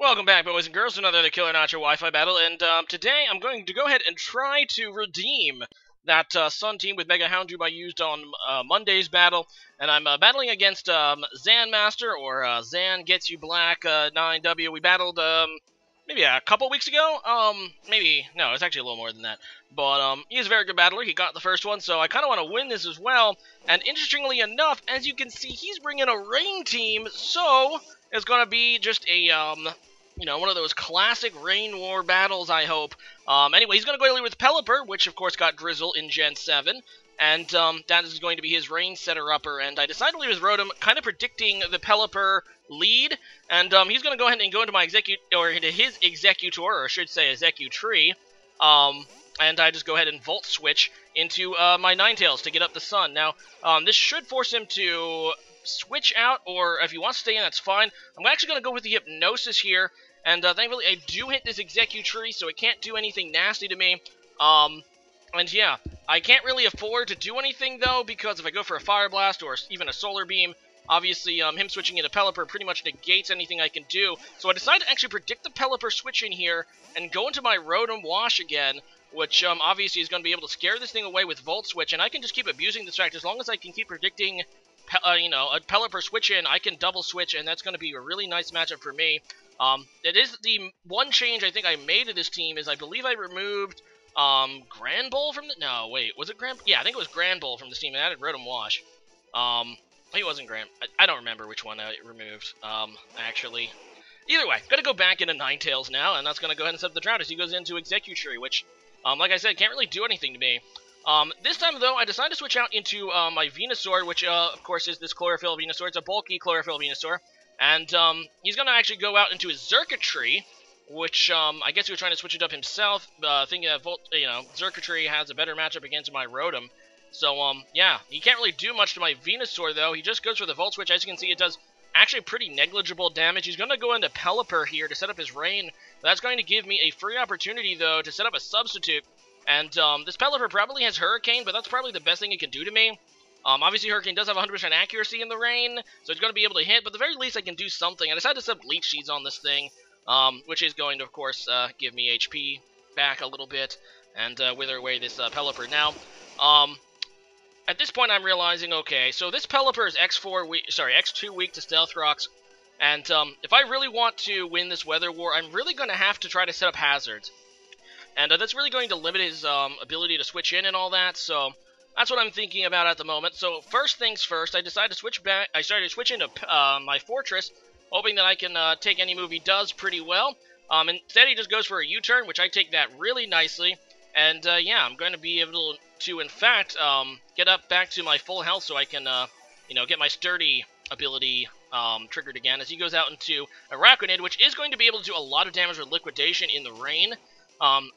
Welcome back, boys and girls, to another TheKillerNacho Wi-Fi battle, and today I'm going to go ahead and try to redeem that Sun team with Mega Houndoom I used on Monday's battle, and I'm battling against Zan Master, or Zangetsublack9w. We battled maybe a couple weeks ago, no, it's actually a little more than that, but he's a very good battler. He got the first one, so I kind of want to win this as well, and interestingly enough, as you can see, he's bringing a rain team, so it's going to be just a, one of those classic Rain War battles, I hope. Anyway, he's going to go early with Pelipper, which of course got Drizzle in Gen 7, and that is going to be his Rain setter-upper, and I decided to leave with Rotom, kind of predicting the Pelipper lead, and he's going to go ahead and go into my his Executor, or I should say Executree, and I just go ahead and Volt Switch into my Ninetales to get up the Sun. Now, this should force him to switch out, or if he wants to stay in, that's fine. I'm actually going to go with the Hypnosis here, and thankfully I do hit this Executree, so it can't do anything nasty to me. And yeah, I can't really afford to do anything, though, because if I go for a Fire Blast or even a Solar Beam, obviously him switching into Pelipper pretty much negates anything I can do. So I decided to actually predict the Pelipper switch in here and go into my Rotom Wash again, which obviously is going to be able to scare this thing away with Volt Switch, and I can just keep abusing this fact. As long as I can keep predicting a Pelipper switch in, I can double switch, and that's going to be a really nice matchup for me. It is the one change I think I made to this team is I believe I removed Grand Bull from the... No, wait, was it Grand... Yeah, I think it was Grand Bull from this team, and added Rotom Wash. It wasn't Grand... I don't remember which one I removed, actually. Either way, gotta go back into Ninetales now, and that's gonna go ahead and set up the drought as he goes into Executree, which, like I said, can't really do anything to me. This time, though, I decided to switch out into my Venusaur, which, of course, is this Chlorophyll Venusaur. It's a bulky Chlorophyll Venusaur. And he's going to actually go out into his Xurkitree, which I guess he was trying to switch it up himself, thinking that Xurkitree has a better matchup against my Rotom. So, yeah, he can't really do much to my Venusaur, though. He just goes for the Volt Switch. As you can see, it does actually pretty negligible damage. He's going to go into Pelipper here to set up his Rain. That's going to give me a free opportunity, though, to set up a substitute. And this Pelipper probably has Hurricane, but that's probably the best thing it can do to me. Obviously, Hurricane does have 100% accuracy in the Rain, so it's going to be able to hit, but at the very least I can do something. I decided to set up Leech Seeds on this thing, which is going to, of course, give me HP back a little bit, and wither away this Pelipper. Now, at this point I'm realizing, okay, so this Pelipper is X2 weak to Stealth Rocks, and if I really want to win this Weather War, I'm really going to have to try to set up Hazards. And that's really going to limit his ability to switch in and all that, so that's what I'm thinking about at the moment. So first things first, I decided to switch back. I started to switch into my Fortress, hoping that I can take any move he does pretty well. Instead, he just goes for a U-turn, which I take that really nicely. And yeah, I'm going to be able to, in fact, get up back to my full health so I can, get my Sturdy ability triggered again as he goes out into Araquanid, which is going to be able to do a lot of damage with Liquidation in the Rain.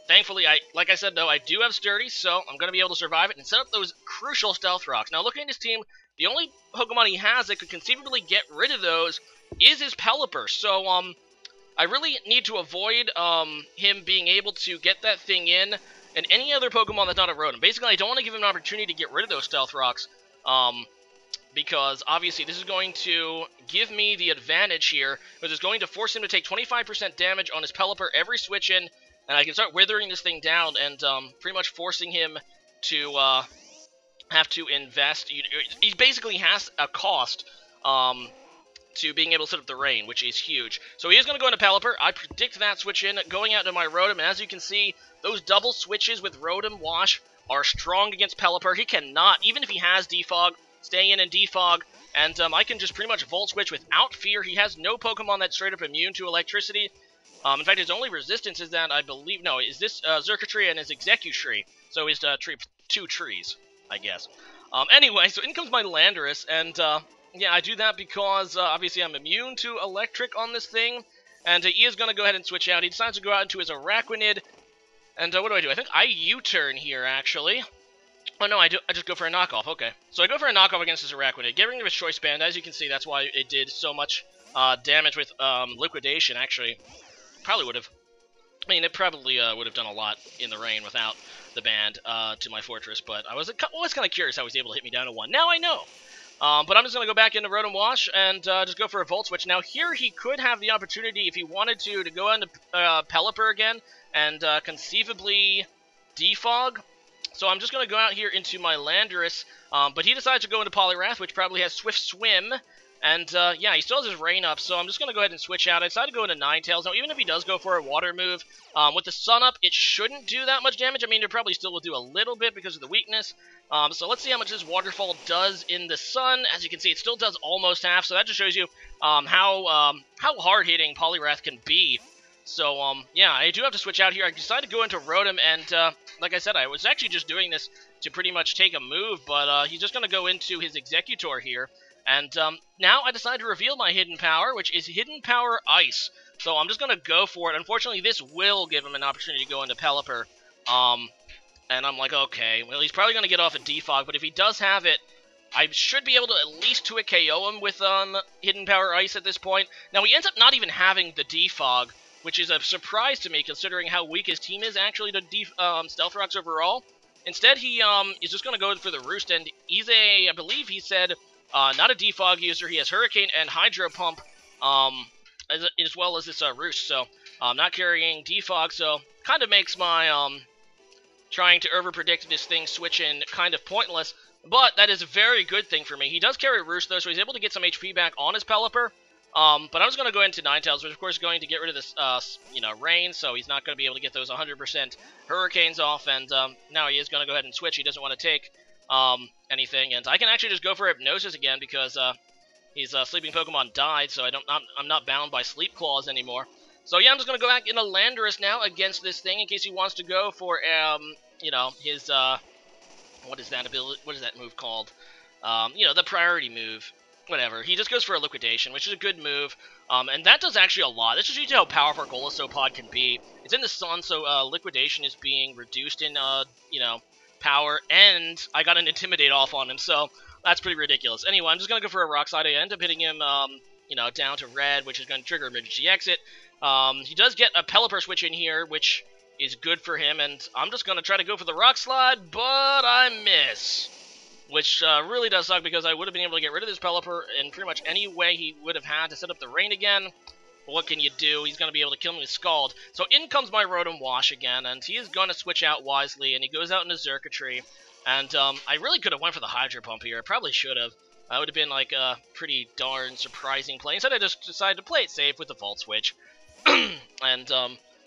Thankfully, like I said, though, I do have Sturdy, so I'm going to be able to survive it and set up those crucial Stealth Rocks. Now, looking at his team, the only Pokemon he has that could conceivably get rid of those is his Pelipper. So, I really need to avoid, him being able to get that thing in and any other Pokemon that's not a Rotom. Basically, I don't want to give him an opportunity to get rid of those Stealth Rocks, because obviously this is going to give me the advantage here, because it's going to force him to take 25% damage on his Pelipper every switch in, and I can start withering this thing down and pretty much forcing him to have to invest. He basically has a cost to being able to set up the Rain, which is huge. So he is going to go into Pelipper. I predict that switch in, going out to my Rotom, and as you can see, those double switches with Rotom Wash are strong against Pelipper. He cannot, even if he has Defog, stay in and Defog, and I can just pretty much Volt Switch without fear. He has no Pokemon that's straight up immune to electricity. In fact, his only resistance is that, I believe, no, is this Xurkitree and his Executree. So his two trees, I guess. Anyway, so in comes my Landorus, and yeah, I do that because, obviously, I'm immune to electric on this thing, and he is going to go ahead and switch out. He decides to go out into his Araquanid, and what do? I think I U-turn here, actually. Oh, no, I just go for a knockoff, okay. So I go for a knockoff against his Araquanid, get rid of his Choice Band. As you can see, that's why it did so much damage with Liquidation, actually. Probably would have. I mean, it probably would have done a lot in the Rain without the band to my Fortress, but I was always kind of curious how he was able to hit me down to 1. Now I know. But I'm just going to go back into Rotom Wash and just go for a Volt Switch. Now, here he could have the opportunity, if he wanted to go into Pelipper again and conceivably Defog. So I'm just going to go out here into my Landorus, but he decides to go into Poliwrath, which probably has Swift Swim. And, yeah, he still has his Rain up, so I'm just going to go ahead and switch out. I decided to go into Ninetales. Now, even if he does go for a Water move, with the Sun up, it shouldn't do that much damage. I mean, it probably still will do a little bit because of the weakness. So let's see how much this Waterfall does in the Sun. As you can see, it still does almost half, so that just shows you how hard-hitting Poliwrath can be. So, yeah, I do have to switch out here. I decided to go into Rotom, and, like I said, I was actually just doing this to pretty much take a move, but he's just going to go into his Executor here. And now I decided to reveal my hidden power, which is Hidden Power Ice. So I'm just going to go for it. Unfortunately, this will give him an opportunity to go into Pelipper. And I'm like, okay, well, he's probably going to get off a Defog, but if he does have it, I should be able to at least 2-hit KO him with Hidden Power Ice at this point. Now, he ends up not even having the Defog, which is a surprise to me, considering how weak his team is actually to Stealth Rocks overall. Instead, he is just going to go for the Roost, and he's I believe he said... not a Defog user. He has Hurricane and Hydro Pump, as well as this Roost. So, not carrying Defog, so kind of makes my trying to overpredict this thing switching kind of pointless. But that is a very good thing for me. He does carry Roost though, so he's able to get some HP back on his Pelipper. But I'm just going to go into Ninetales, which of course is going to get rid of this, Rain, so he's not going to be able to get those 100% Hurricanes off. And now he is going to go ahead and switch. He doesn't want to take anything, and I can actually just go for Hypnosis again because his sleeping Pokemon died, so I'm not bound by Sleep Claws anymore. So yeah, I'm just gonna go back into Landorus now against this thing in case he wants to go for his what is that ability? What is that move called? The priority move. Whatever. He just goes for a Liquidation, which is a good move, and that does actually a lot. This just shows you how powerful Golisopod can be. It's in the Sun, so Liquidation is being reduced in power, and I got an Intimidate off on him, so that's pretty ridiculous. Anyway, I'm just going to go for a Rock Slide. I end up hitting him, down to red, which is going to trigger Emergency Exit. He does get a Pelipper switch in here, which is good for him, and I'm just going to try to go for the Rock Slide, but I miss. Which really does suck, because I would have been able to get rid of this Pelipper in pretty much any way he would have had to set up the Rain again. What can you do? He's going to be able to kill me with Scald. So in comes my Rotom Wash again, and he is going to switch out wisely, and he goes out into Xurkitree. And I really could have went for the Hydro Pump here. I probably should have. That would have been like a pretty darn surprising play. Instead, I just decided to play it safe with the Volt Switch. And,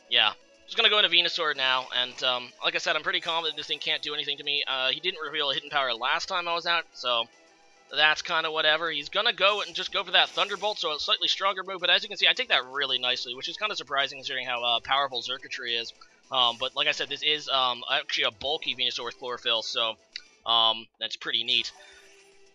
yeah. Just going to go into Venusaur now, and like I said, I'm pretty confident this thing can't do anything to me. He didn't reveal a hidden power last time I was out, so... that's kind of whatever. He's going to go and just go for that Thunderbolt, so a slightly stronger move. But as you can see, I take that really nicely, which is kind of surprising considering how powerful Xurkitree is. But like I said, this is actually a bulky Venusaur with Chlorophyll, so that's pretty neat.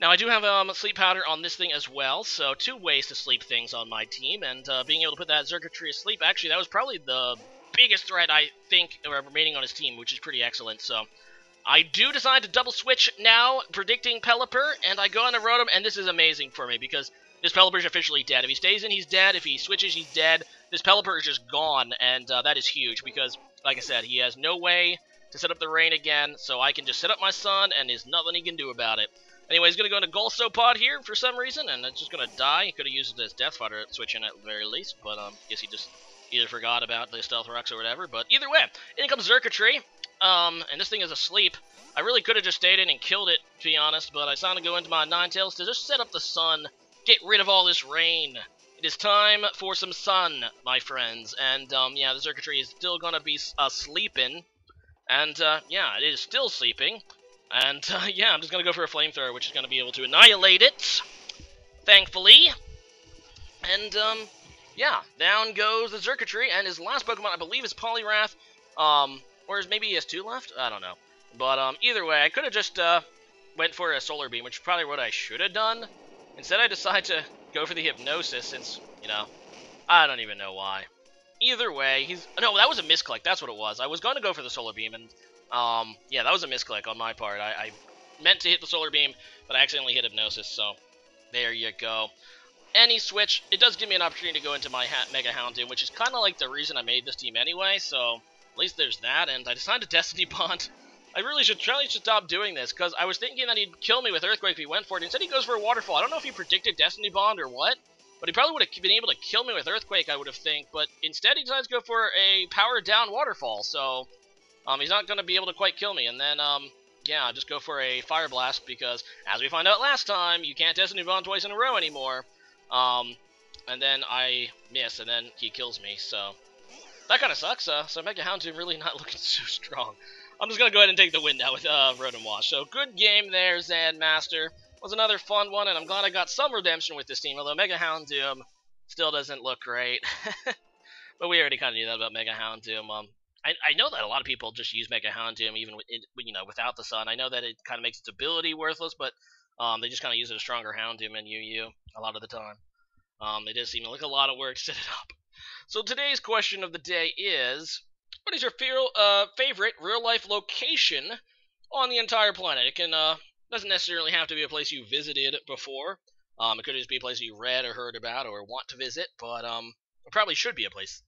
Now, I do have Sleep Powder on this thing as well, so 2 ways to sleep things on my team. And being able to put that Xurkitree asleep, actually, that was probably the biggest threat, I think, remaining on his team, which is pretty excellent, so... I do decide to double switch now, predicting Pelipper, and I go on to Rotom, and this is amazing for me, because this Pelipper is officially dead. If he stays in, he's dead. If he switches, he's dead. This Pelipper is just gone, and that is huge, because, like I said, he has no way to set up the Rain again, so I can just set up my Sun, and there's nothing he can do about it. Anyway, he's going to go into Golisopod here for some reason, and it's just going to die. He could have used it as Death Fodder switch in at the very least, but guess he just either forgot about the Stealth Rocks or whatever. But either way, in comes Xurkitree. And this thing is asleep. I really could have just stayed in and killed it, to be honest, but I decided to go into my Ninetales to just set up the Sun, get rid of all this rain. It is time for some sun, my friends, and, yeah, the Xurkitree is still gonna be sleeping, and, yeah, it is still sleeping, and, yeah, I'm just gonna go for a Flamethrower, which is gonna be able to annihilate it, thankfully, and, yeah, down goes the Xurkitree, and his last Pokemon, I believe, is Poliwrath, or maybe he has 2 left? I don't know. But, either way, I could have just, went for a Solar Beam, which is probably what I should have done. Instead, I decided to go for the Hypnosis, since, you know, I don't even know why. Either way, no, that was a misclick, that's what it was. I was going to go for the Solar Beam, and, yeah, that was a misclick on my part. I meant to hit the Solar Beam, but I accidentally hit Hypnosis, so there you go. Any switch, it does give me an opportunity to go into my Mega Houndoom, which is kind of like the reason I made this team anyway, so... at least there's that, and I decided to Destiny Bond I really should stop doing this, because I was thinking that he'd kill me with Earthquake if he went for it. Instead, he goes for a Waterfall. I don't know if he predicted Destiny Bond or what, but he probably would have been able to kill me with Earthquake, I would have think. But instead, he decides to go for a powered down Waterfall. So, he's not going to be able to quite kill me. And then, yeah, just go for a Fire Blast, because as we found out last time, you can't Destiny Bond twice in a row anymore. And then I miss, and then he kills me. So that kind of sucks. So Mega Houndoom really not looking so strong. I'm just going to go ahead and take the win now with Rotom Wash. So good game there, Zan Master. Was another fun one, and I'm glad I got some redemption with this team, although Mega Houndoom still doesn't look great. But we already kind of knew that about Mega Houndoom. I know that a lot of people just use Mega Houndoom even without the sun. I know that it kind of makes its ability worthless, but they just kind of use it a stronger Houndoom and UU a lot of the time. It does seem like a lot of work to set it up. So today's question of the day is, what is your favorite real-life location on the entire planet? It can doesn't necessarily have to be a place you visited before. It could just be a place you read or heard about or want to visit, but it probably should be a place,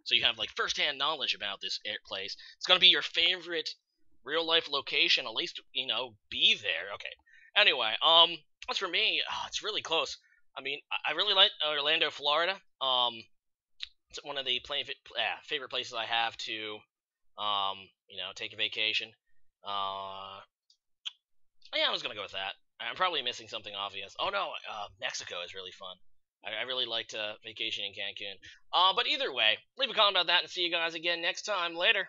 so you have like first-hand knowledge about this place. It's gonna be your favorite real-life location. At least be there. Okay. Anyway, as for me, it's really close. I mean, I really like Orlando, Florida. It's one of the favorite places I have to, take a vacation. Yeah, I was gonna go with that. I'm probably missing something obvious. Oh no, Mexico is really fun. I really liked vacation in Cancun. But either way, leave a comment about that and see you guys again next time. Later.